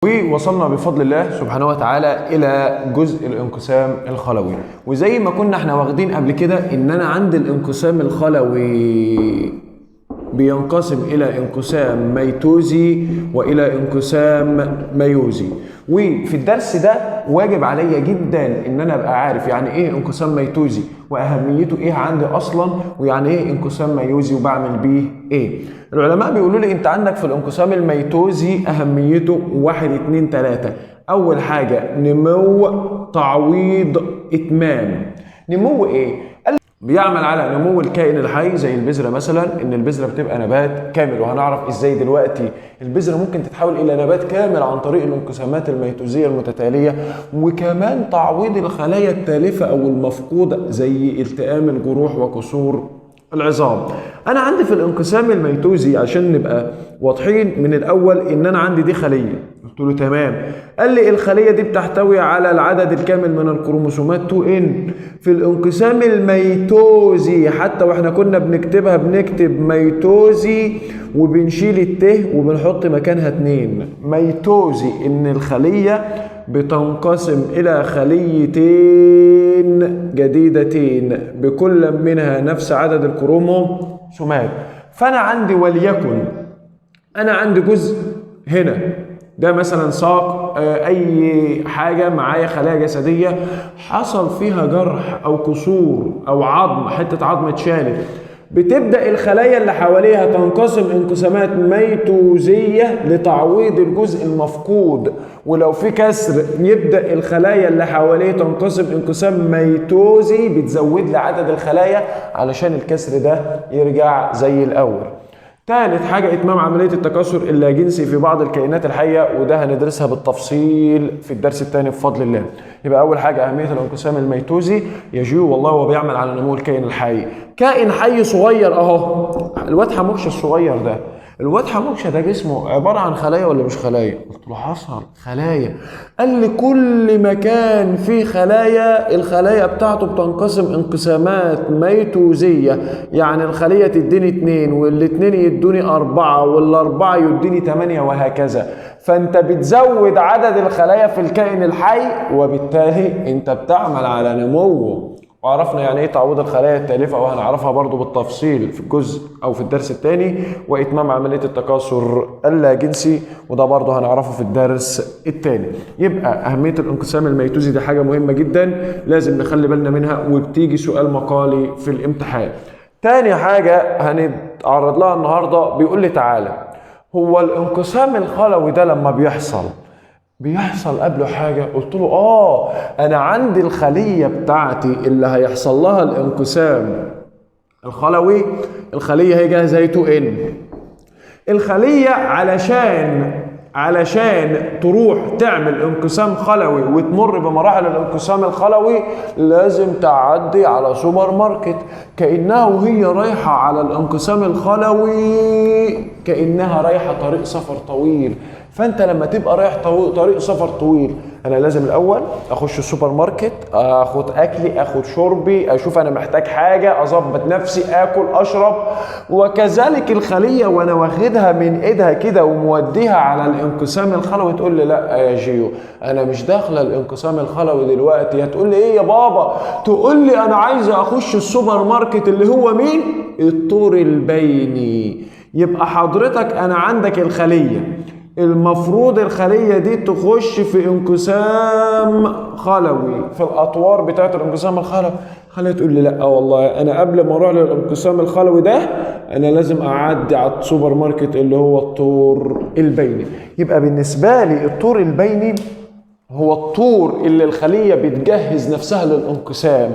ووصلنا بفضل الله سبحانه وتعالى إلى جزء الانقسام الخلوي. وزي ما كنا احنا واخدين قبل كده إن أنا عندي الانقسام الخلوي بينقسم إلى انقسام ميتوزي وإلى انقسام ميوزي. وفي الدرس ده واجب عليا جدا إن أنا أبقى عارف يعني إيه انقسام ميتوزي وأهميته إيه عندي أصلا، ويعني إيه انقسام ميوزي وبعمل بيه إيه. العلماء بيقولوا لي أنت عندك في الانقسام الميتوزي أهميته 1 2 3. أول حاجة نمو، تعويض، إتمام. نمو إيه؟ بيعمل على نمو الكائن الحي زي البذرة مثلا، ان البذرة بتبقى نبات كامل، وهنعرف ازاي دلوقتي البذرة ممكن تتحول الى نبات كامل عن طريق الانقسامات الميتوزية المتتالية. وكمان تعويض الخلايا التالفة او المفقودة زي التئام الجروح وكسور العظام. انا عندي في الانقسام الميتوزي عشان نبقى واضحين من الاول ان انا عندي دي خلية، قلت له تمام. قال لي الخلية دي بتحتوي على العدد الكامل من الكروموسومات 2N. في الانقسام الميتوزي حتى واحنا كنا بنكتبها بنكتب ميتوزي وبنشيل الت وبنحط مكانها 2. ميتوزي ان الخلية بتنقسم الى خليتين جديدتين بكل منها نفس عدد الكروموسومات. فانا عندي وليكن انا عندي جزء هنا ده مثلا ساق، اي حاجة معايا خلايا جسدية حصل فيها جرح او كسور او عظم، حتة عظم اتشالت، بتبدأ الخلايا اللي حواليها تنقسم انقسامات ميتوزية لتعويض الجزء المفقود. ولو في كسر يبدأ الخلايا اللي حواليه تنقسم انقسام ميتوزي، بتزود لي عدد الخلايا علشان الكسر ده يرجع زي الأول. ثالث حاجة إتمام عملية التكاثر اللاجنسي في بعض الكائنات الحية، وده هندرسها بالتفصيل في الدرس الثاني بفضل الله. يبقى أول حاجة أهمية الانقسام الميتوزي، يجيو والله هو بيعمل على نمو الكائن الحي. كائن حي صغير أهو، الواد حموكش الصغير ده، الواد حموكش ده جسمه عبارة عن خلايا ولا مش خلايا؟ قلت له حصل خلايا. قال لي كل مكان فيه خلايا الخلايا بتاعته بتنقسم انقسامات ميتوزية، يعني الخلية تديني 2 والاتنين يدوني 4 والاربعة يديني 8 وهكذا. فانت بتزود عدد الخلايا في الكائن الحي وبالتالي انت بتعمل على نموه. وعرفنا يعني ايه تعويض الخلايا التالفة، وهنعرفها برضو بالتفصيل في الجزء او في الدرس الثاني. واتمام عملية التكاثر اللاجنسي، وده برضو هنعرفه في الدرس الثاني. يبقى اهمية الانقسام الميتوزي دي حاجة مهمة جدا لازم نخلي بالنا منها، وبتيجي سؤال مقالي في الامتحان. تاني حاجة هنتعرض لها النهاردة، بيقول لي تعالى هو الانقسام الخلوي ده لما بيحصل قبله حاجة؟ قلت له انا عندي الخلية بتاعتي اللي هيحصل لها الانقسام الخلوي، الخلية هي جاهزة هي 2N. الخلية علشان تروح تعمل انقسام خلوي وتمر بمراحل الانقسام الخلوي لازم تعدي على سوبر ماركت، كأنها وهي رايحة على الانقسام الخلوي كأنها رايحة طريق سفر طويل. فانت لما تبقى رايح طريق سفر طويل، انا لازم الاول اخش السوبر ماركت، اخد اكلي، اخد شربي، اشوف انا محتاج حاجة، اظبط نفسي، اكل، اشرب. وكذلك الخلية وانا واخدها من ايدها كده وموديها على الانقسام الخلوي تقول لي لا يا جيو انا مش داخله الانقسام الخلوي دلوقتي. هتقول لي ايه يا بابا؟ تقول لي انا عايزه اخش السوبر ماركت اللي هو مين؟ الطور البيني. يبقى حضرتك انا عندك الخلية، المفروض الخلية دي تخش في انقسام خلوي في الأطوار بتاعة الانقسام الخلوي. خليها تقول لي لا والله أنا قبل ما أروح للانقسام الخلوي ده أنا لازم أعدي على السوبر ماركت اللي هو الطور البيني. يبقى بالنسبة لي الطور البيني هو الطور اللي الخلية بتجهز نفسها للانقسام.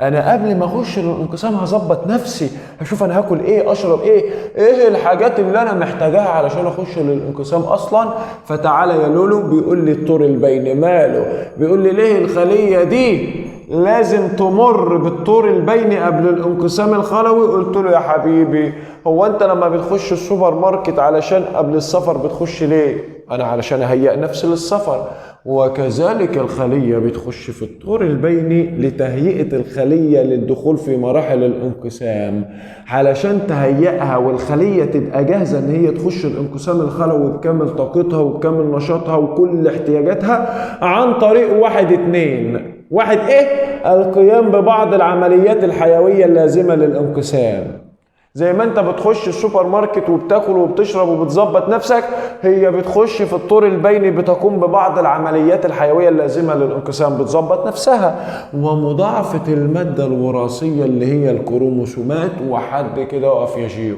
انا قبل ما اخش للانقسام هظبط نفسي، هشوف انا هاكل ايه، اشرب ايه الحاجات اللي انا محتاجاها علشان اخش للانقسام اصلا. فتعالى يا لولو بيقول لي الطور البيني ماله، بيقول لي ليه الخلية دي لازم تمر بالطور البيني قبل الانقسام الخلوي. قلت له يا حبيبي هو انت لما بتخش السوبر ماركت علشان قبل السفر بتخش ليه؟ انا علشان اهيئ نفسي للسفر. وكذلك الخلية بتخش في الطور البيني لتهيئة الخلية للدخول في مراحل الانقسام، علشان تهيئها والخلية تبقى جاهزة ان هي تخش الانقسام الخلوي بكامل طاقتها وبكامل نشاطها وكل احتياجاتها عن طريق 1 2. 1 ايه؟ القيام ببعض العمليات الحيوية اللازمة للانقسام. زي ما انت بتخش السوبر ماركت وبتاكل وبتشرب وبتظبط نفسك، هي بتخش في الطور البيني بتقوم ببعض العمليات الحيوية اللازمة للانقسام، بتظبط نفسها. ومضاعفة المادة الوراثية اللي هي الكروموسومات. وحد كده وقف يا جيو،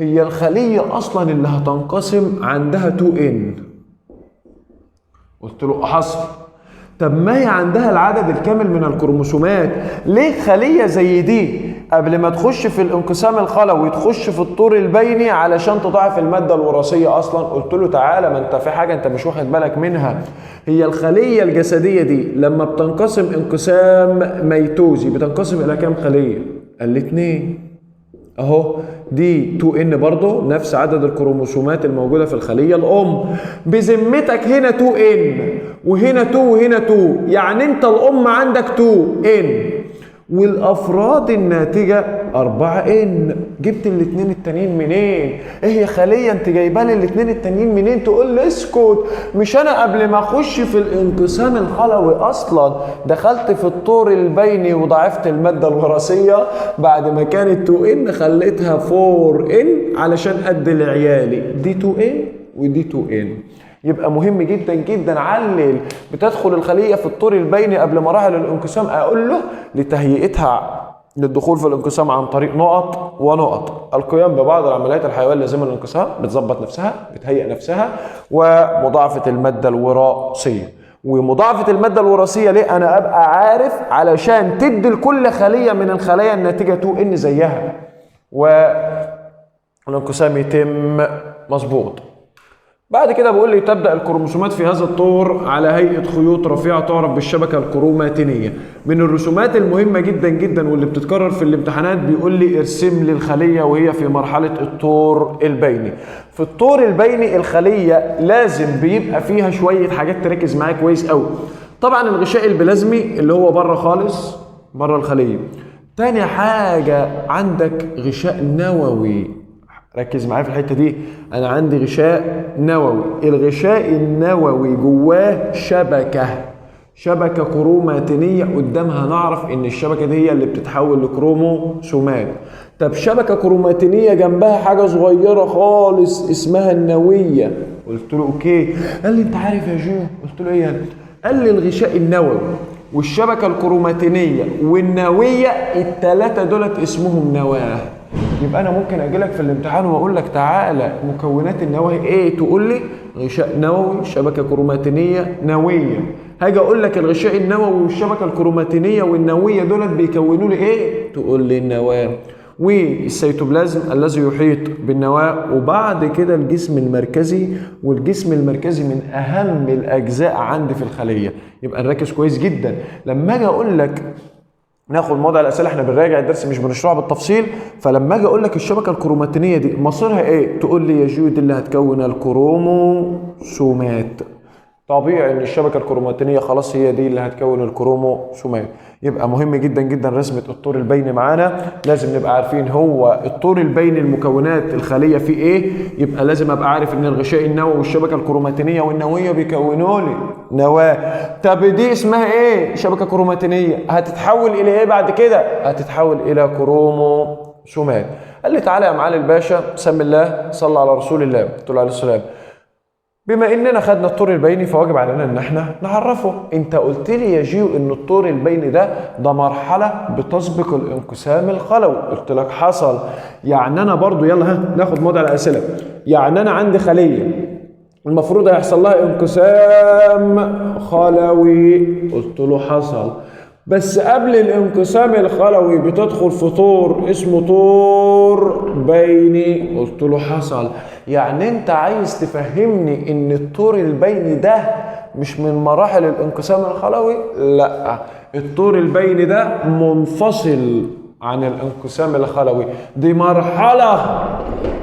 هي الخلية اصلا اللي هتنقسم عندها 2N. قلت له حصل. طب ما هي عندها العدد الكامل من الكروموسومات، ليه خلية زي دي قبل ما تخش في الانقسام الخلوي تخش في الطور البيني علشان تضاعف المادة الوراثية اصلا؟ قلت له تعالى، ما انت في حاجة انت مش واخد بالك منها. هي الخلية الجسدية دي لما بتنقسم انقسام ميتوزي بتنقسم الى كام خلية؟ قال لي 2 اهو. دي 2N برضه نفس عدد الكروموسومات الموجودة في الخلية الأم. بذمتك هنا 2N وهنا 2 وهنا 2، يعني انت الأم عندك 2N والافراد الناتجه 4N. جبت الاثنين التانيين منين؟ ايه يا خليه انت جايبه لي الاثنين التانيين منين؟ تقول لي اسكت، مش انا قبل ما اخش في الانقسام الخلوي اصلا دخلت في الطور البيني وضاعفت الماده الوراثيه؟ بعد ما كانت 2N خليتها 4N علشان ادي لعيالي دي 2N ودي 2N. يبقى مهم جدا جدا علل بتدخل الخلية في الطور البيني قبل مراحل الانقسام، اقول له لتهيئتها للدخول في الانقسام عن طريق نقط ونقط. القيام ببعض العمليات الحيوية اللازمة للانقسام، بتظبط نفسها، بتهيئ نفسها. ومضاعفة المادة الوراثية. ومضاعفة المادة الوراثية ليه؟ انا ابقى عارف علشان تدي لكل خلية من الخلايا الناتجة 2N زيها والانقسام يتم مظبوط. بعد كده بقول لي تبدأ الكروموسومات في هذا الطور على هيئة خيوط رفيعة تعرف بالشبكة الكروماتينية. من الرسومات المهمة جدا جدا واللي بتتكرر في الامتحانات بيقول لي ارسم لي الخلية وهي في مرحلة الطور البيني. في الطور البيني الخلية لازم بيبقى فيها شوية حاجات تركز معايا كويس قوي. طبعا الغشاء البلازمي اللي هو بره خالص، بره الخلية. تاني حاجة عندك غشاء نووي. ركز معايا في الحته دي، انا عندي غشاء نووي. الغشاء النووي جواه شبكه كروماتينيه، قدامها نعرف ان الشبكه دي هي اللي بتتحول لكروموسومات. طب شبكه كروماتينيه جنبها حاجه صغيره خالص اسمها النويه. قلت له اوكي. قال لي انت عارف يا جو؟ قلت له ايه؟ قال لي الغشاء النووي والشبكه الكروماتينيه والنويه الثلاثه دولت اسمهم نواه. يبقى انا ممكن اجي لك في الامتحان واقول لك تعالى مكونات النواه ايه؟ تقول لي غشاء نووي، شبكه كروماتينيه، نويه. هاجي اقول لك الغشاء النووي والشبكه الكروماتينيه والنويه دولت بيكونوا لي ايه؟ تقول لي النواه. والسيتوبلازم الذي يحيط بالنواه. وبعد كده الجسم المركزي، والجسم المركزي من اهم الاجزاء عندي في الخليه. يبقى نركز كويس جدا لما اجي اقول لك ناخد موضوع الاسئله، احنا بنراجع الدرس مش بنشرحه بالتفصيل. فلما اجي اقول لك الشبكه الكروماتينيه دي مصيرها ايه؟ تقول لي يا جود اللي هتكون الكروموسومات. طبيعي ان الشبكه الكروماتينيه خلاص هي دي اللي هتكون الكروموسومات. يبقى مهم جدا جدا رسمه الطور البيني معانا. لازم نبقى عارفين هو الطور البيني المكونات الخليه فيه ايه. يبقى لازم ابقى عارف ان الغشاء النووي والشبكه الكروماتينيه والنوويه بيكونوا لي نواه. طب دي اسمها ايه؟ شبكه كروماتينيه. هتتحول الى ايه بعد كده؟ هتتحول الى كروموسومات. قال لي تعالى يا معالي الباشا، بسم الله، صلى على رسول الله، قلت له عليه السلام. بما اننا خدنا الطور البيني فواجب علينا ان احنا نعرفه. انت قلت لي يا جيو ان الطور البيني ده مرحله بتسبق الانقسام الخلوي. قلت لك حصل. يعني انا برضو يلا ناخد موضع الاسئله. يعني انا عندي خليه المفروض هيحصل لها انقسام خلوي. قلت له حصل. بس قبل الانقسام الخلوي بتدخل في طور اسمه طور بيني. قلت له حصل. يعني انت عايز تفهمني ان الطور البيني ده مش من مراحل الانقسام الخلوي؟ لا، الطور البيني ده منفصل عن الانقسام الخلوي. دي مرحلة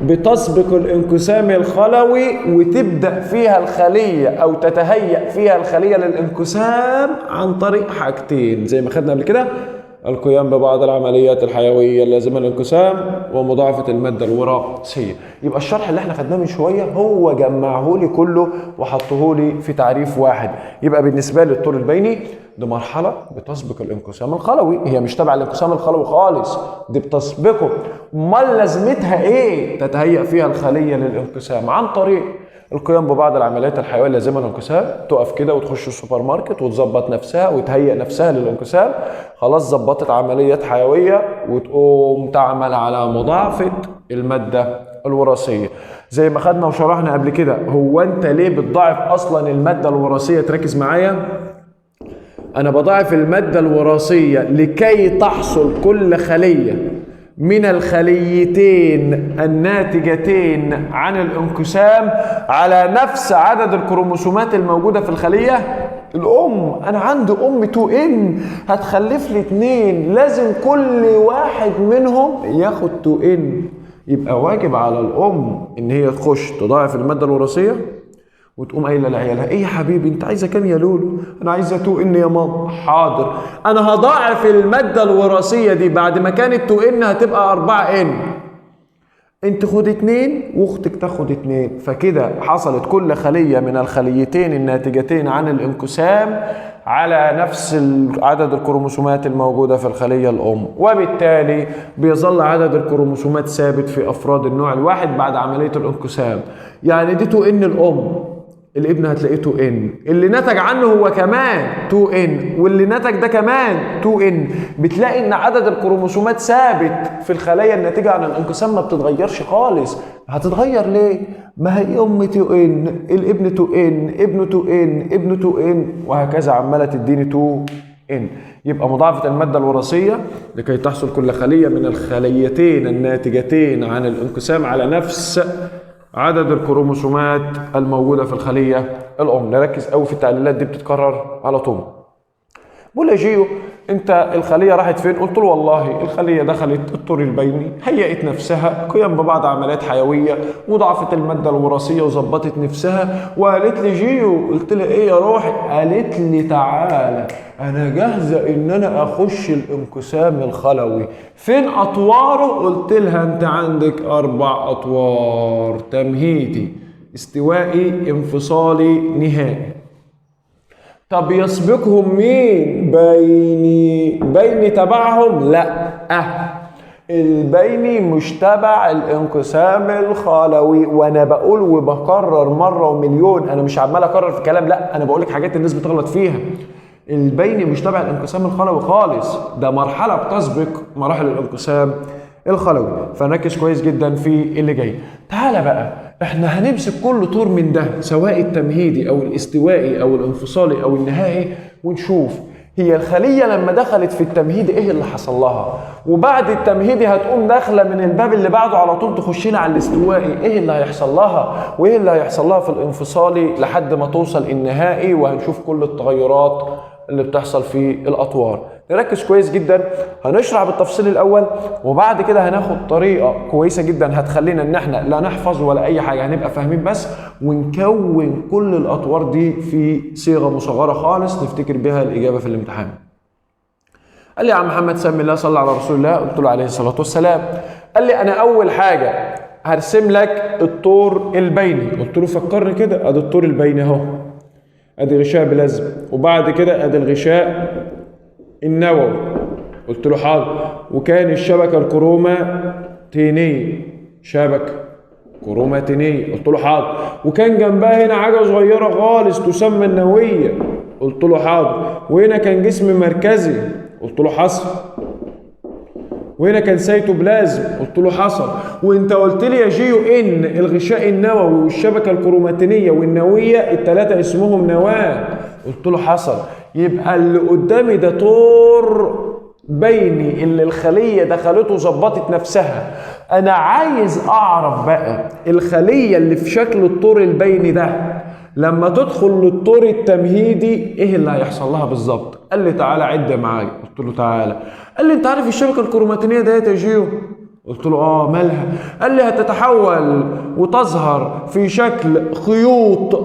بتسبق الانقسام الخلوي وتبدأ فيها الخلية أو تتهيأ فيها الخلية للانقسام عن طريق حاجتين زي ما خدنا قبل كده: القيام ببعض العمليات الحيوية اللازمة للانقسام ومضاعفة المادة الوراثية. يبقى الشرح اللي احنا خدناه من شوية هو جمعه لي كله وحطه لي في تعريف واحد. يبقى بالنسبة لي الطور البيني دي مرحلة بتسبق الانقسام الخلوي، هي مش تبع الانقسام الخلوي خالص، دي بتسبقه. امال لازمتها ايه؟ تتهيأ فيها الخلية للانقسام عن طريق القيام ببعض العمليات الحيويه اللازمه للانقسام. تقف كده وتخش السوبر ماركت وتظبط نفسها وتهيئ نفسها للانقسام، خلاص ظبطت عمليات حيويه وتقوم تعمل على مضاعفه الماده الوراثيه. زي ما خدنا وشرحنا قبل كده، هو انت ليه بتضاعف اصلا الماده الوراثيه؟ تركز معايا، انا بضاعف الماده الوراثيه لكي تحصل كل خليه من الخليتين الناتجتين عن الانقسام على نفس عدد الكروموسومات الموجودة في الخلية الأم. أنا عندي أم 2N هتخلف لي 2، لازم كل واحد منهم ياخد 2N. يبقى واجب على الأم إن هي تخش تضاعف المادة الوراثية وتقوم قايله لعيالها: ايه يا حبيبي انت عايزه كام يا لولو؟ انا عايزه 2N يا ماما. حاضر، انا هضاعف الماده الوراثيه دي، بعد ما كانت 2N هتبقى 4N. انت خد 2 واختك تاخد 2، فكده حصلت كل خليه من الخليتين الناتجتين عن الانقسام على نفس عدد الكروموسومات الموجوده في الخليه الام، وبالتالي بيظل عدد الكروموسومات ثابت في افراد النوع الواحد بعد عمليه الانقسام. يعني دي 2N الام، الابن هتلاقيه 2N، اللي نتج عنه هو كمان 2N، واللي نتج ده كمان 2N. بتلاقي ان عدد الكروموسومات ثابت في الخلايا الناتجه عن الانقسام، ما بتتغيرش خالص. هتتغير ليه؟ ما هي ام 2N، الابن 2N، ابنه 2N، ابنه 2N، وهكذا عماله تديني 2N. يبقى مضاعفه الماده الوراثيه لكي تحصل كل خليه من الخليتين الناتجتين عن الانقسام على نفس عدد الكروموسومات الموجودة في الخلية الأم. نركز قوي في التعليلات دي، بتتكرر على طول. بقول يا جيو انت الخلية راحت فين؟ قلت له والله الخلية دخلت الطور البيني، هيئت نفسها، قيام ببعض عمليات حيوية، وضعفت المادة الوراثية وظبطت نفسها، وقالت لي جيو. قلت لها ايه يا روحي؟ قالت لي تعالى انا جاهزة ان انا اخش الانقسام الخلوي. فين اطواره؟ قلت لها انت عندك 4 اطوار: تمهيدي، استوائي، انفصالي، نهائي. طب يسبقهم مين؟ بيني تبعهم؟ لا، البيني مش تبع الانقسام الخلوي. وانا بقول وبكرر مره ومليون، انا مش عمال اكرر في كلام، لا انا بقول لك حاجات الناس بتغلط فيها. البيني مش تبع الانقسام الخلوي خالص، ده مرحله بتسبق مراحل الانقسام الخلوي. فنركز كويس جدا في اللي جاي. تعالى بقى احنا هنمسك كل طور من ده، سواء التمهيدي او الاستوائي او الانفصالي او النهائي، ونشوف هي الخلية لما دخلت في التمهيد ايه اللي حصل لها، وبعد التمهيدي هتقوم داخلة من الباب اللي بعده على طول تخشينا على الاستوائي ايه اللي هيحصل لها، وايه اللي هيحصل لها في الانفصالي لحد ما توصل النهائي، وهنشوف كل التغيرات اللي بتحصل في الأطوار. نركز كويس جدا، هنشرح بالتفصيل الأول، وبعد كده هناخد طريقة كويسة جدا هتخلينا إن احنا لا نحفظ ولا أي حاجة، هنبقى فاهمين بس، ونكون كل الأطوار دي في صيغة مصغرة خالص نفتكر بها الإجابة في الامتحان. قال لي يا عم محمد سمي الله صلى على رسول الله. قلت له عليه الصلاة والسلام. قال لي أنا أول حاجة هرسم لك الطور البيني. قلت له فكرني كده، أدي الطور البيني أهو، ادي غشاء بلزم، وبعد كده ادي الغشاء النووي. قلت له حاضر. وكان الشبكه الكروماتينيه، شبكه كروماتينيه. قلت له حاضر. وكان جنبها هنا حاجه صغيره خالص تسمى النوويه. قلت له حاضر. وهنا كان جسم مركزي. قلت له حصل. وهنا كان سيتوبلازم. قلت له حصل. وانت قلت لي يا جيو ان الغشاء النووي والشبكه الكروماتينيه والنوويه الثلاثه اسمهم نواه. قلت له حصل. يبقى اللي قدامي ده طور بيني اللي الخليه دخلته وظبطت نفسها. انا عايز اعرف بقى الخليه اللي في شكل الطور البيني ده لما تدخل للطور التمهيدي ايه اللي هيحصل لها بالظبط؟ قال لي تعالى عد معايا. قلت له تعالى. قال لي انت عارف الشبكه الكروماتينيه ديت يا جيو؟ قلت له اه مالها؟ قال لي هتتحول وتظهر في شكل خيوط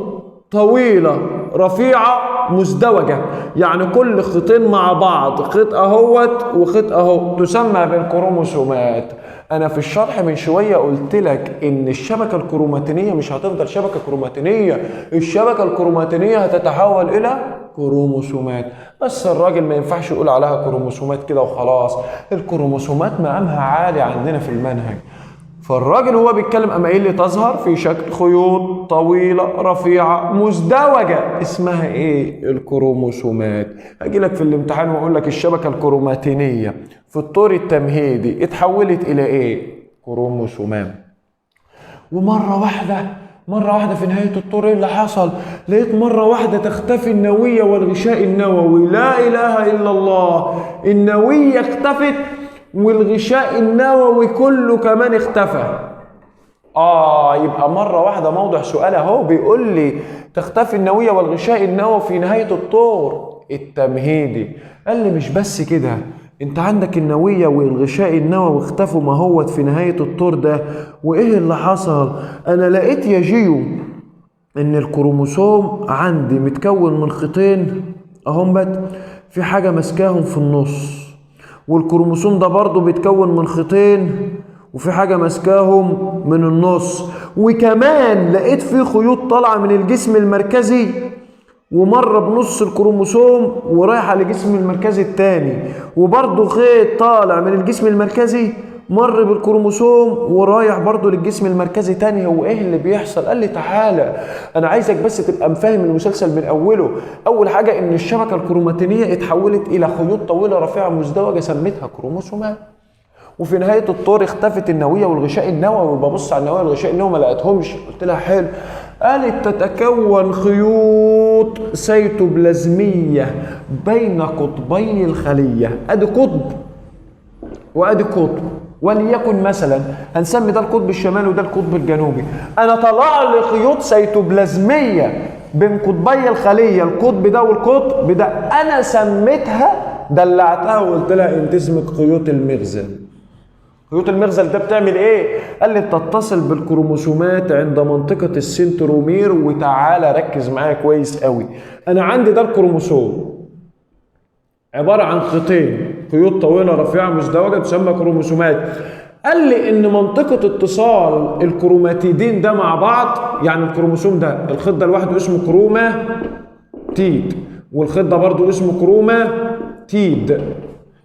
طويله رفيعه مزدوجه، يعني كل خيطين مع بعض، خيط اهوت وخيط اهو، تسمى بالكروموسومات. انا في الشرح من شويه قلت لك ان الشبكه الكروماتينيه مش هتفضل شبكه كروماتينيه، الشبكه الكروماتينيه هتتحول الى كروموسومات. بس الراجل ما ينفعش يقول عليها كروموسومات كده وخلاص، الكروموسومات مقامها عالي عندنا في المنهج. فالراجل هو بيتكلم اما قايل لي تظهر في شكل خيوط طويله رفيعه مزدوجه، اسمها ايه؟ الكروموسومات. هاجي لك في الامتحان واقول لك الشبكه الكروماتينيه في الطور التمهيدي اتحولت الى ايه؟ كروموسومات. ومره واحده في نهايه الطور ايه اللي حصل؟ لقيت مره واحده تختفي النويه والغشاء النووي. لا اله الا الله، النويه اختفت والغشاء النووي كله كمان اختفى. يبقى مرة واحدة موضع سؤال اهو بيقول لي تختفي النوية والغشاء النووي في نهاية الطور التمهيدي. قال لي مش بس كده، انت عندك النوية والغشاء النووي اختفوا ما هوت في نهاية الطور ده. وايه اللي حصل؟ انا لقيت يا جيو ان الكروموسوم عندي متكون من خيطين اهمت، في حاجة ماسكاهم في النص، والكروموسوم ده برضه بيتكون من خيطين وفي حاجة ماسكاهم من النص، وكمان لقيت فيه خيوط طالعة من الجسم المركزي ومرة بنص الكروموسوم ورايحة للجسم المركزي التاني، وبرضه خيط طالع من الجسم المركزي مر بالكروموسوم ورايح برضه للجسم المركزي تاني. هو ايه اللي بيحصل؟ قال لي تعالى انا عايزك بس تبقى مفاهم المسلسل من اوله. اول حاجه ان الشبكه الكروماتينيه اتحولت الى خيوط طويله رفيعه مزدوجه سميتها كروموسومات. وفي نهايه الطور اختفت النويه والغشاء النووي، وببص على النويه والغشاء النووي ما لقيتهمش. قلت لها حلو. قالت تتكون خيوط سيتوبلازميه بين قطبي الخليه، ادي قطب وادي قطب، وليكن مثلا هنسمي ده القطب الشمالي وده القطب الجنوبي. انا طلع لي خيوط سيتوبلازميه بين قطبي الخليه، القطب ده والقطب ده، انا سميتها دلعتها وقلت لها انت اسمك خيوط المغزل. خيوط المغزل ده بتعمل ايه؟ قال لي بتتصل بالكروموسومات عند منطقه السنترومير. وتعالى ركز معايا كويس قوي، انا عندي ده الكروموسوم عباره عن خيطين، خيوط طويله رفيعه مزدوجه تسمى كروموسومات. قال لي ان منطقه اتصال الكروماتيدين ده مع بعض، يعني الكروموسوم ده الخيط ده لوحده اسمه كروماتيد، والخيط ده برضه اسمه كروماتيد،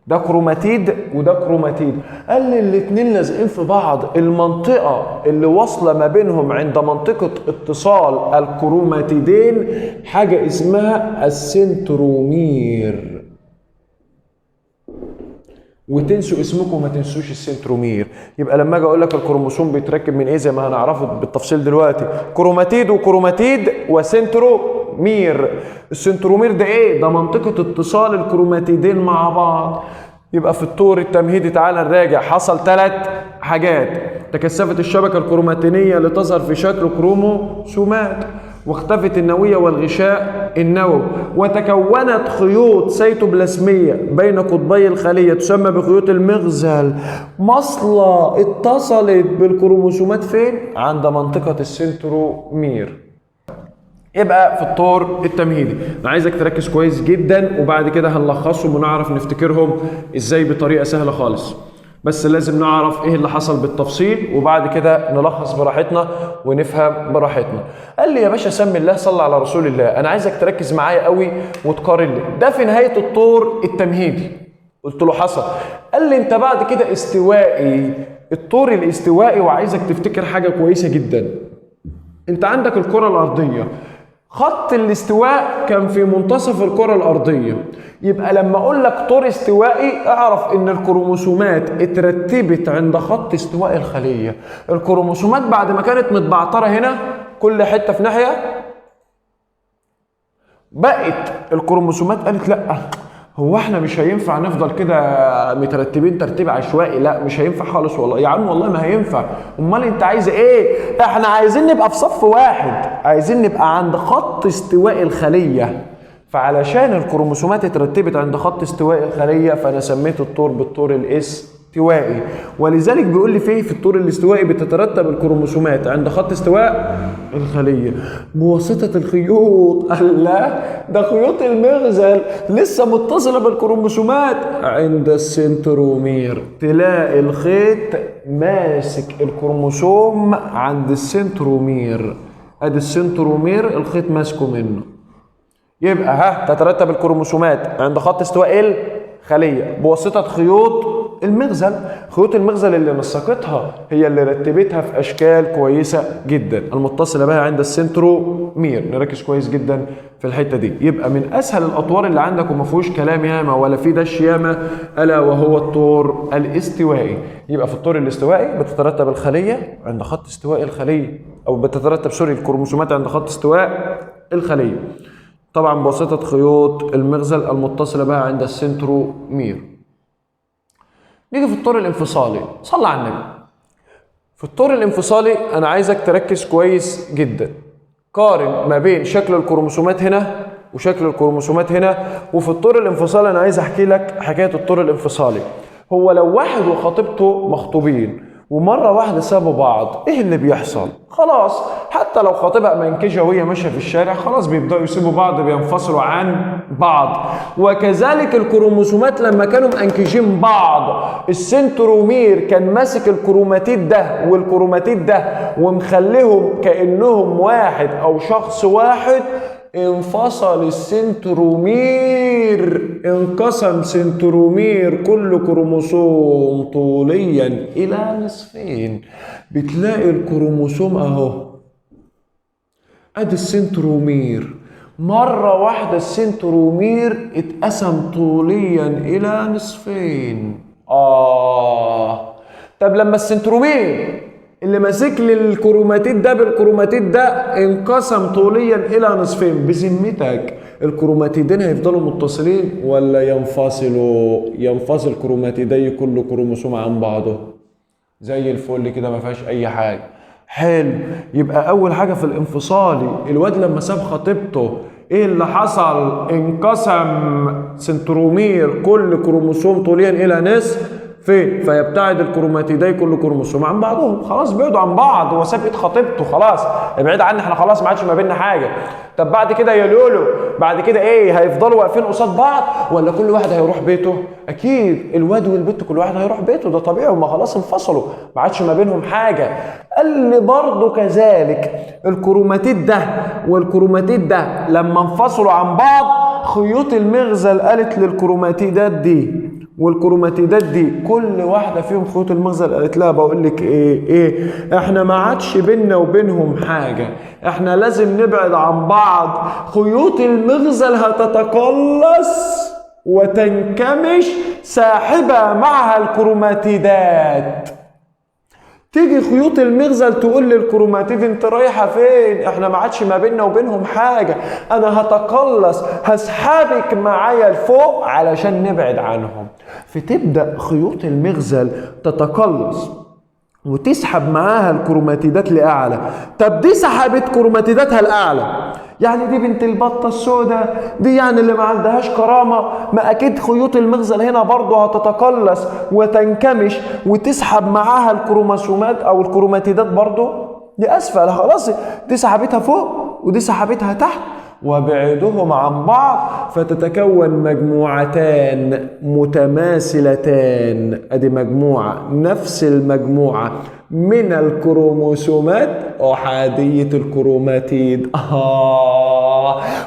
ده كروماتيد وده كروماتيد. قال لي الاثنين لازقين في بعض، المنطقه اللي واصله ما بينهم عند منطقه اتصال الكروماتيدين حاجه اسمها السنترومير. وتنسوا اسمكم وما تنسوش السنترومير. يبقى لما اجي اقول لك الكروموسوم بيتركب من ايه زي ما هنعرفه بالتفصيل دلوقتي، كروماتيد وكروماتيد وسنترومير. السنترومير ده ايه؟ ده منطقه اتصال الكروماتيدين مع بعض. يبقى في الطور التمهيدي تعالى نراجع، حصل 3 حاجات: تكثفت الشبكه الكروماتينيه لتظهر في شكل كروموسومات، واختفت النوية والغشاء النووي، وتكونت خيوط سيتوبلازمية بين قطبي الخلية تسمى بخيوط المغزل، مصلة اتصلت بالكروموسومات فين؟ عند منطقة السنترومير. يبقى في الطور التمهيدي انا عايزك تركز كويس جدا، وبعد كده هنلخصهم ونعرف نفتكرهم ازاي بطريقة سهلة خالص. بس لازم نعرف ايه اللي حصل بالتفصيل، وبعد كده نلخص براحتنا ونفهم براحتنا. قال لي يا باشا سمي الله صلى على رسول الله، انا عايزك تركز معايا قوي وتقارن لي ده في نهايه الطور التمهيدي. قلت له حصل. قال لي انت بعد كده استوائي، الطور الاستوائي، وعايزك تفتكر حاجه كويسه جدا. انت عندك الكره الارضيه، خط الاستواء كان في منتصف الكرة الأرضية. يبقى لما أقول لك طور استوائي اعرف إن الكروموسومات اترتبت عند خط استواء الخلية. الكروموسومات بعد ما كانت متبعترة هنا كل حتة في ناحية، بقت الكروموسومات قالت لأ، هو احنا مش هينفع نفضل كده مترتبين ترتيب عشوائي؟ لا مش هينفع خالص والله يا عم، والله ما هينفع. امال انت عايز ايه؟ احنا عايزين نبقى في صف واحد، عايزين نبقى عند خط استواء الخلية. فعلشان الكروموسومات اترتبت عند خط استواء الخلية فانا سميت الطور بالطور الاستوائي. ولذلك بيقول لي في الطور الاستوائي بتترتب الكروموسومات عند خط استواء الخلية بواسطة الخيوط. الله، ده خيوط المغزل لسه متصلة بالكروموسومات عند السنترومير. تلاقي الخيط ماسك الكروموسوم عند السنترومير، ادي السنترومير الخيط ماسكه منه. يبقى تترتب الكروموسومات عند خط استواء الخلية بواسطة خيوط المغزل. خيوط المغزل اللي نسقتها هي اللي رتبتها في أشكال كويسة جدا المتصلة بها عند السنترومير. نركز كويس جدا في الحتة دي. يبقى من أسهل الأطوار اللي عندك وما فيهوش كلام ياما ولا في دش ياما ألا وهو الطور الاستوائي. يبقى في الطور الاستوائي بتترتب الخلية عند خط استواء الخلية، أو بتترتب الكروموسومات عند خط استواء الخلية طبعا بواسطة خيوط المغزل المتصلة بها عند السنترومير. نيجي في الطور الانفصالي. صلى على النبي. في الطور الانفصالي انا عايزك تركز كويس جدا. قارن ما بين شكل الكروموسومات هنا وشكل الكروموسومات هنا. وفي الطور الانفصالي انا عايز احكي لك حكاية الطور الانفصالي. هو لو واحد وخطيبته مخطوبين ومرة واحدة سابوا بعض، ايه اللي بيحصل؟ خلاص حتى لو خاطبها منكشة وهي ماشية في الشارع خلاص بيبدأوا يسيبوا بعض، بينفصلوا عن بعض. وكذلك الكروموسومات لما كانوا منكشين بعض السنترومير كان ماسك الكروماتيد ده والكروماتيد ده ومخليهم كأنهم واحد أو شخص واحد. انفصل السنترومير، انقسم سنترومير كل كروموسوم طوليا الى نصفين. بتلاقي الكروموسوم اهو، ادي السنترومير مرة واحدة السنترومير اتقسم طوليا الى نصفين. طب لما السنترومير اللي ماسك لي الكروماتيد ده بالكروماتيد ده انقسم طوليا الى نصفين، بذمتك الكروماتيدين هيفضلوا متصلين ولا ينفصلوا؟ ينفصل كروماتيدي كل كروموسوم عن بعضه زي الفل كده ما فيهاش اي حاجه. حلو. يبقى اول حاجه في الانفصالي الواد لما ساب خطيبته ايه اللي حصل؟ انقسم سنترومير كل كروموسوم طوليا الى نصف فيبتعد الكروماتيدي كل كروموسوم عن بعضهم. خلاص بعدوا عن بعض، هو ساب ايد خطيبته خلاص، ابعد عني احنا خلاص ما عادش ما بيننا حاجه. طب بعد كده يا لولو بعد كده ايه؟ هيفضلوا واقفين قصاد بعض ولا كل واحد هيروح بيته؟ اكيد الواد والبنت كل واحد هيروح بيته، ده طبيعي، هما خلاص انفصلوا ما عادش ما بينهم حاجه. قال لي برضه كذلك الكروماتيد ده والكروماتيد ده لما انفصلوا عن بعض خيوط المغزل قالت للكروماتيدات دي والكروماتيدات دي كل واحده فيهم خيوط المغزل قالت لها بقول لك ايه احنا ما عادش بيننا وبينهم حاجه، احنا لازم نبعد عن بعض. خيوط المغزل هتتقلص وتنكمش ساحبه معها الكروماتيدات. تيجي خيوط المغزل تقول للكروماتيد انت رايحه فين؟ احنا ما عادش ما بيننا وبينهم حاجه، انا هتقلص هسحبك معايا لفوق علشان نبعد عنهم. فتبدا خيوط المغزل تتقلص وتسحب معاها الكروماتيدات لاعلى. طب دي سحبت كروماتيداتها لاعلى، يعني دي بنت البطه السوداء دي يعني اللي ما عندهاش كرامه، ما اكيد خيوط المغزل هنا برضه هتتقلص وتنكمش وتسحب معاها الكروموسومات او الكروماتيدات برضه لاسفل. خلاص دي سحبتها فوق ودي سحبتها تحت وبعدهم عن بعض فتتكون مجموعتان متماثلتان. ادي مجموعه نفس المجموعه من الكروموسومات احاديه الكروماتيد.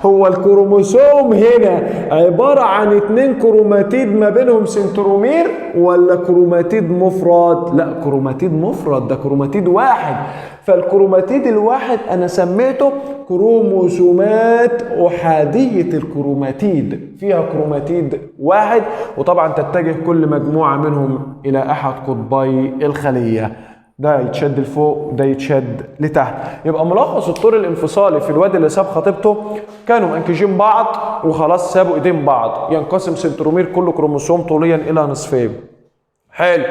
هو الكروموسوم هنا عباره عن 2 كروماتيد ما بينهم سنترومير ولا كروماتيد مفرد؟ لا كروماتيد مفرد، ده كروماتيد واحد. فالكروماتيد الواحد انا سميته كروموسومات احاديه الكروماتيد، فيها كروماتيد واحد وطبعا تتجه كل مجموعه منهم الى احد قطبي الخليه. ده يتشد لفوق وده يتشد لتحت. يبقى ملخص الطور الانفصالي في الواد اللي ساب خطيبته، كانوا منكجين بعض وخلاص سابوا ايدين بعض، ينقسم سنترومير كل كروموسوم طوليا الى نصفين. حلو.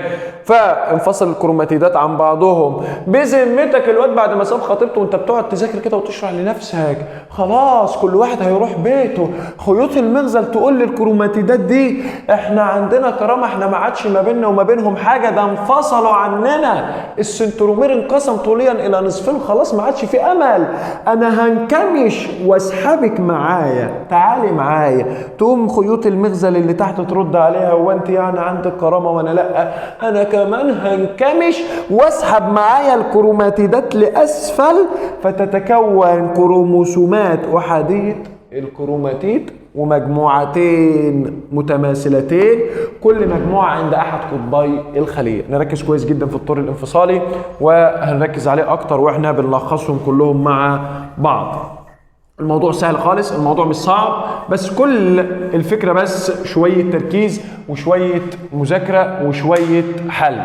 فانفصل الكروماتيدات عن بعضهم. بذمتك الواد بعد ما ساب خطيبته وانت بتقعد تذاكر كده وتشرح لنفسك، خلاص كل واحد هيروح بيته، خيوط المغزل تقول للكروماتيدات دي احنا عندنا كرامه، احنا ما عادش ما بيننا وما بينهم حاجه، ده انفصلوا عننا، السنترومير انقسم طوليا الى نصفين، خلاص ما عادش في امل، انا هنكمش واسحبك معايا، تعالي معايا. تقوم خيوط المغزل اللي تحت ترد عليها، هو انت يعني عندك كرامه وانا لا؟ انا كمان هنكمش واسحب معايا الكروماتيدات لاسفل، فتتكون كروموسومات احاديه الكروماتيد ومجموعتين متماثلتين، كل مجموعه عند احد قطبي الخليه. نركز كويس جدا في الطور الانفصالي وهنركز عليه اكتر واحنا بنلخصهم كلهم مع بعض. الموضوع سهل خالص، الموضوع مش صعب، بس كل الفكرة بس شوية تركيز وشوية مذاكرة وشوية حل.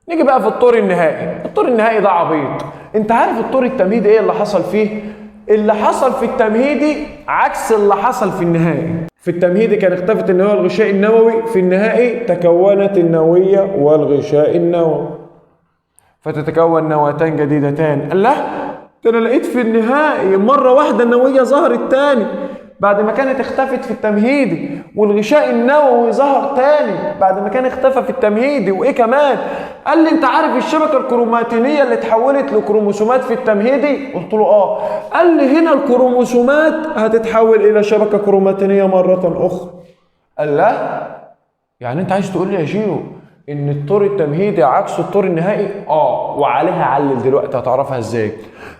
نيجي بقى في الطور النهائي. الطور النهائي ده عبيط. انت عارف الطور التمهيدي ايه اللي حصل فيه؟ اللي حصل في التمهيدي عكس اللي حصل في النهائي. في التمهيدي كان اختفت النواة والغشاء النووي، في النهائي تكونت النوية والغشاء النووي، فتتكون نواتان جديدتان. الله، ده انا لقيت في النهائي مره واحده النوويه ظهرت تاني بعد ما كانت اختفت في التمهيدي، والغشاء النووي ظهر تاني بعد ما كان اختفى في التمهيدي، وايه كمان؟ قال لي انت عارف الشبكه الكروماتينيه اللي اتحولت لكروموسومات في التمهيدي؟ قلت له اه. قال لي هنا الكروموسومات هتتحول الى شبكه كروماتينيه مره اخرى. قال لا، يعني انت عايز تقول لي يا جيو ان الطور التمهيدي عكس الطور النهائي؟ اه، وعليها علل دلوقتي هتعرفها ازاي.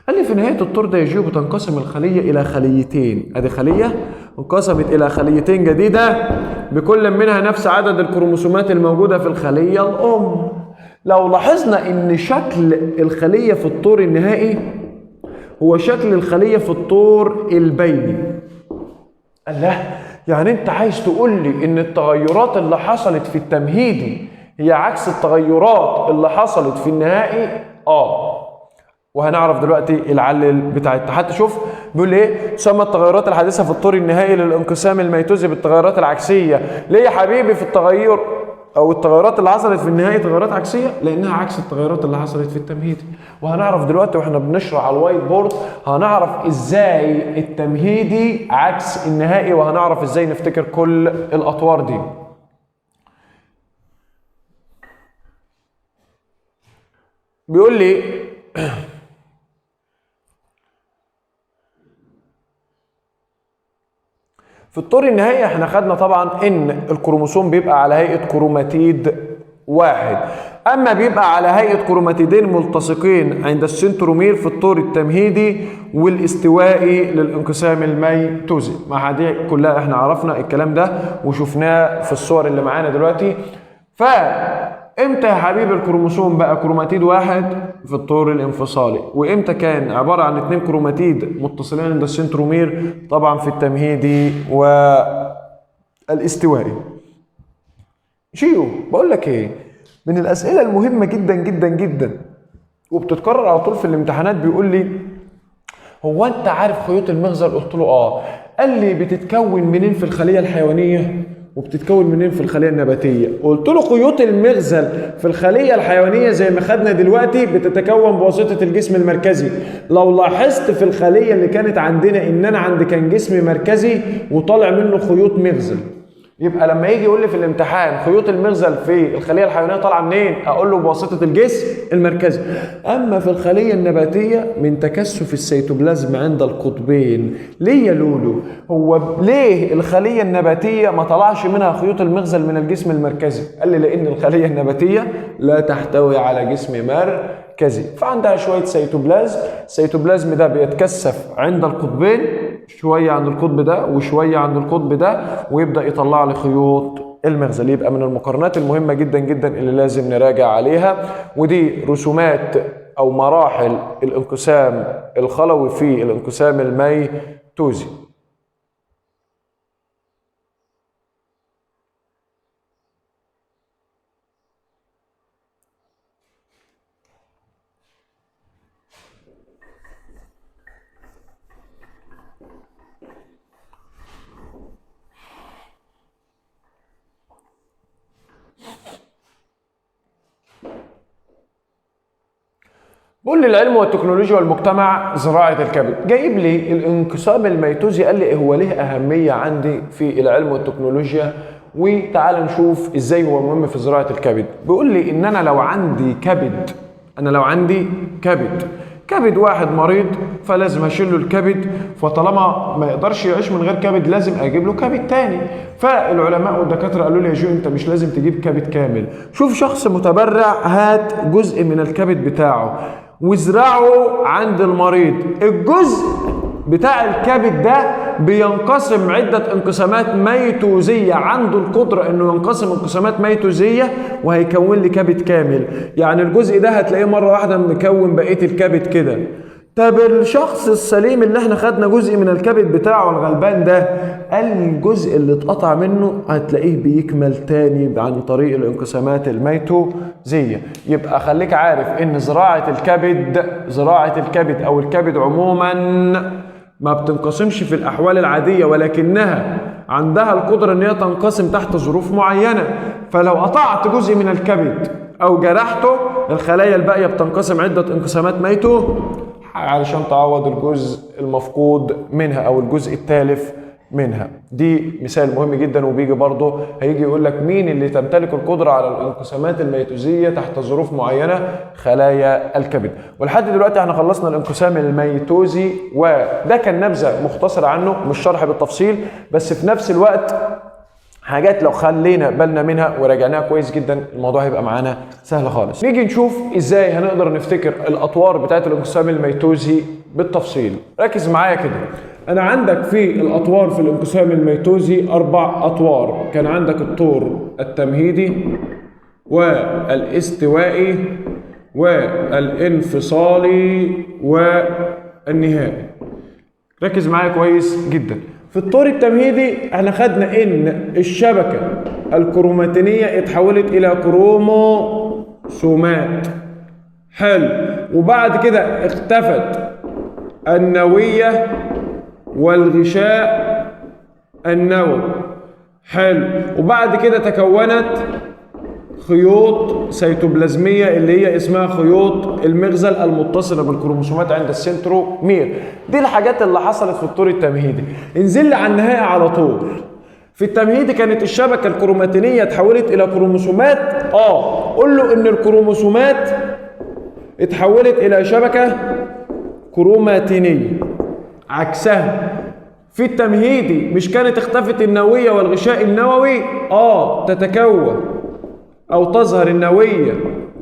قال لي في نهايه الطور ده يا جيو بتنقسم الخليه الى خليتين، ادي خليه انقسمت الى خليتين جديده بكل منها نفس عدد الكروموسومات الموجوده في الخليه الام. لو لاحظنا ان شكل الخليه في الطور النهائي هو شكل الخليه في الطور البيني. الله، يعني انت عايز تقول لي ان التغيرات اللي حصلت في التمهيدي هي عكس التغيرات اللي حصلت في النهائي؟ اه، وهنعرف دلوقتي العلل بتاعتها. حتى شوف بيقول ايه، تسمى التغيرات الحادثه في الطور النهائي للانقسام الميتوزي بالتغيرات العكسيه. ليه يا حبيبي في التغير او التغيرات اللي حصلت في النهائي تغيرات عكسيه؟ لانها عكس التغيرات اللي حصلت في التمهيدي. وهنعرف دلوقتي واحنا بنشرح على الوايت بورد، هنعرف ازاي التمهيدي عكس النهائي، وهنعرف ازاي نفتكر كل الاطوار دي. بيقول لي في الطور النهائي احنا خدنا طبعا ان الكروموسوم بيبقى على هيئة كروماتيد واحد، اما بيبقى على هيئة كروماتيدين ملتصقين عند السنترومير في الطور التمهيدي والاستوائي للانقسام الميتوزي. مع دي كلها احنا عرفنا الكلام ده وشفناه في الصور اللي معانا دلوقتي. امتى يا حبيبي الكروموسوم بقى كروماتيد واحد في الطور الانفصالي، وامتى كان عباره عن 2 كروماتيد متصلين عند السنترومير؟ طبعا في التمهيدي والاستوائي. شيو بقول لك ايه، من الاسئله المهمه جدا جدا جدا وبتتكرر على طول في الامتحانات، بيقول لي هو انت عارف خيوط المغزل؟ قلت له اه. قال لي بتتكون منين في الخليه الحيوانيه وبتتكون منين في الخليه النباتيه؟ قلت له خيوط المغزل في الخليه الحيوانيه زي ما خدنا دلوقتي بتتكون بواسطه الجسم المركزي. لو لاحظت في الخليه اللي كانت عندنا ان انا عندي كان جسم مركزي وطالع منه خيوط مغزل، يبقى لما يجي يقول لي في الامتحان خيوط المغزل في الخليه الحيوانيه طالعه منين؟ اقول له بواسطه الجسم المركزي. اما في الخليه النباتيه من تكثف السيتوبلازم عند القطبين. ليه يا لولو؟ هو ليه الخليه النباتيه ما طلعش منها خيوط المغزل من الجسم المركزي؟ قال لي لان الخليه النباتيه لا تحتوي على جسم مركزي، فعندها شويه سيتوبلازم. السيتوبلازم ده بيتكثف عند القطبين، شويه عند القطب ده وشويه عند القطب ده، ويبدا يطلع لي خيوط المغزل. يبقى من المقارنات المهمه جدا جدا اللي لازم نراجع عليها، ودي رسومات او مراحل الانقسام الخلوي في الانقسام الميتوزي. بقول لي العلم والتكنولوجيا والمجتمع زراعة الكبد، جايب لي الانقسام الميتوزي، قال لي هو ليه أهمية عندي في العلم والتكنولوجيا، وتعال نشوف ازاي هو مهم في زراعة الكبد. بيقول لي ان انا لو عندي كبد واحد مريض، فلازم اشيل له الكبد، فطالما ما يقدرش يعيش من غير كبد لازم اجيب له كبد تاني. فالعلماء والدكاتره قالوا لي يا جو انت مش لازم تجيب كبد كامل، شوف شخص متبرع هات جزء من الكبد بتاعه وازرعه عند المريض. الجزء بتاع الكبد ده بينقسم عدة انقسامات ميتوزية، عنده القدرة انه ينقسم انقسامات ميتوزية وهيكون لي كبد كامل. يعني الجزء ده هتلاقيه مرة واحدة مكون بقية الكبد كده. طب الشخص السليم اللي احنا خدنا جزء من الكبد بتاعه الغلبان ده، قال الجزء اللي اتقطع منه هتلاقيه بيكمل تاني عن طريق الانقسامات الميتوزية. يبقى خليك عارف ان زراعة الكبد او الكبد عموما ما بتنقسمش في الأحوال العادية، ولكنها عندها القدرة أن هي تنقسم تحت ظروف معينة. فلو قطعت جزء من الكبد أو جرحته، الخلايا الباقية بتنقسم عدة انقسامات ميتو علشان تعوض الجزء المفقود منها أو الجزء التالف منها. دي مثال مهم جدا، وبيجي برضه هيجي يقول لك مين اللي تمتلك القدرة على الانقسامات الميتوزية تحت ظروف معينة؟ خلايا الكبد. ولحد دلوقتي احنا خلصنا الانقسام الميتوزي، وده كان نبذة مختصرة عنه، مش شرح بالتفصيل، بس في نفس الوقت حاجات لو خلينا بالنا منها وراجعناها كويس جدا الموضوع هيبقى معانا سهل خالص. نيجي نشوف ازاي هنقدر نفتكر الاطوار بتاعت الانقسام الميتوزي بالتفصيل. ركز معايا كده، انا عندك في الاطوار في الانقسام الميتوزي 4 اطوار. كان عندك الطور التمهيدي والاستوائي والانفصالي والنهائي. ركز معايا كويس جدا. في الطور التمهيدي احنا خدنا ان الشبكة الكروماتينية اتحولت الى كروموسومات. حلو. وبعد كده اختفت النوية والغشاء النووي. حلو. وبعد كده تكونت خيوط سيتوبلازمية اللي هي اسمها خيوط المغزل المتصلة بالكروموسومات عند السنترومير. دي الحاجات اللي حصلت في الطور التمهيدي. انزل لي على النهاية على طول. في التمهيدي كانت الشبكة الكروماتينية اتحولت إلى كروموسومات. قول له إن الكروموسومات اتحولت إلى شبكة كروماتينية. عكسها في التمهيدي مش كانت اختفت النووية والغشاء النووي؟ تتكون أو تظهر النووية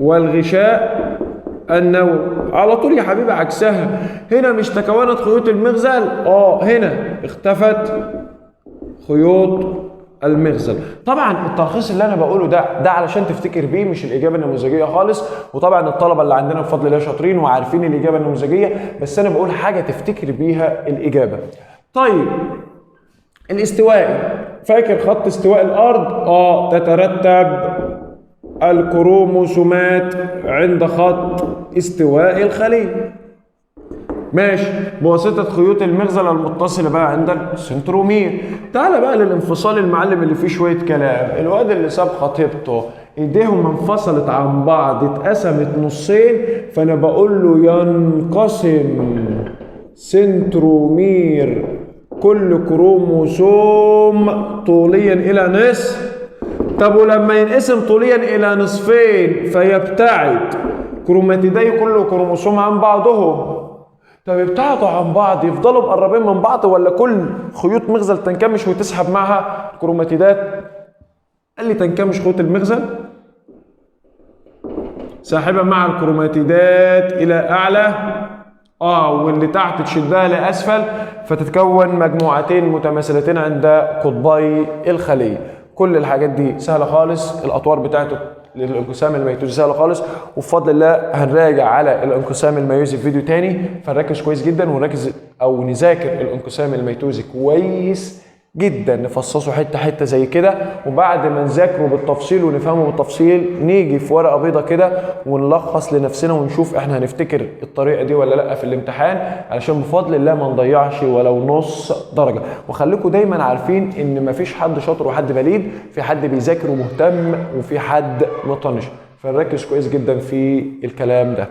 والغشاء النووي على طول يا حبيبي. عكسها هنا مش تكونت خيوط المغزل، هنا اختفت خيوط المغزل. طبعا التلخيص اللي انا بقوله ده علشان تفتكر بيه، مش الاجابه النموذجيه خالص. وطبعا الطلبه اللي عندنا بفضل الله شاطرين وعارفين الاجابه النموذجيه، بس انا بقول حاجه تفتكر بيها الاجابه. طيب الاستوائي، فاكر خط استواء الارض؟ تترتب الكروموسومات عند خط استواء الخلية. ماشي، بواسطة خيوط المغزل المتصلة بقى عند السنترومير. تعال بقى للانفصال المعلم اللي فيه شوية كلام. الواد اللي ساب خطيبته ايديهم انفصلت عن بعض، اتقسمت نصين، فانا بقول له ينقسم سنترومير كل كروموسوم طوليا الى نصف. طب ولما ينقسم طوليا الى نصفين فيبتعد كروماتيدي كل كروموسوم عن بعضهم. طب يبتعدوا عن بعض يفضلوا مقربين من بعض، ولا كل خيوط مغزل تنكمش وتسحب معها كروماتيدات؟ قال لي تنكمش خيوط المغزل ساحبه مع الكروماتيدات الى اعلى، واللي تحت تشدها لاسفل، فتتكون مجموعتين متماثلتين عند قطبي الخليه. كل الحاجات دي سهله خالص. الاطوار بتاعته للانقسام الميتوزي سهله خالص، وبفضل الله هنراجع على الانقسام الميتوزي في فيديو تاني، فنركز كويس جدا ونركز او نذاكر الانقسام الميتوزي كويس جدا، نفصصه حته حته زي كده. وبعد ما نذاكره بالتفصيل ونفهمه بالتفصيل نيجي في ورقه بيضه كده ونلخص لنفسنا ونشوف احنا هنفتكر الطريقه دي ولا لا في الامتحان، علشان بفضل الله ما نضيعش ولو نص درجه. وخليكم دايما عارفين ان مفيش حد شاطر وحد بليد، في حد بيذاكر ومهتم وفي حد مطنش، فنركز كويس جدا في الكلام ده.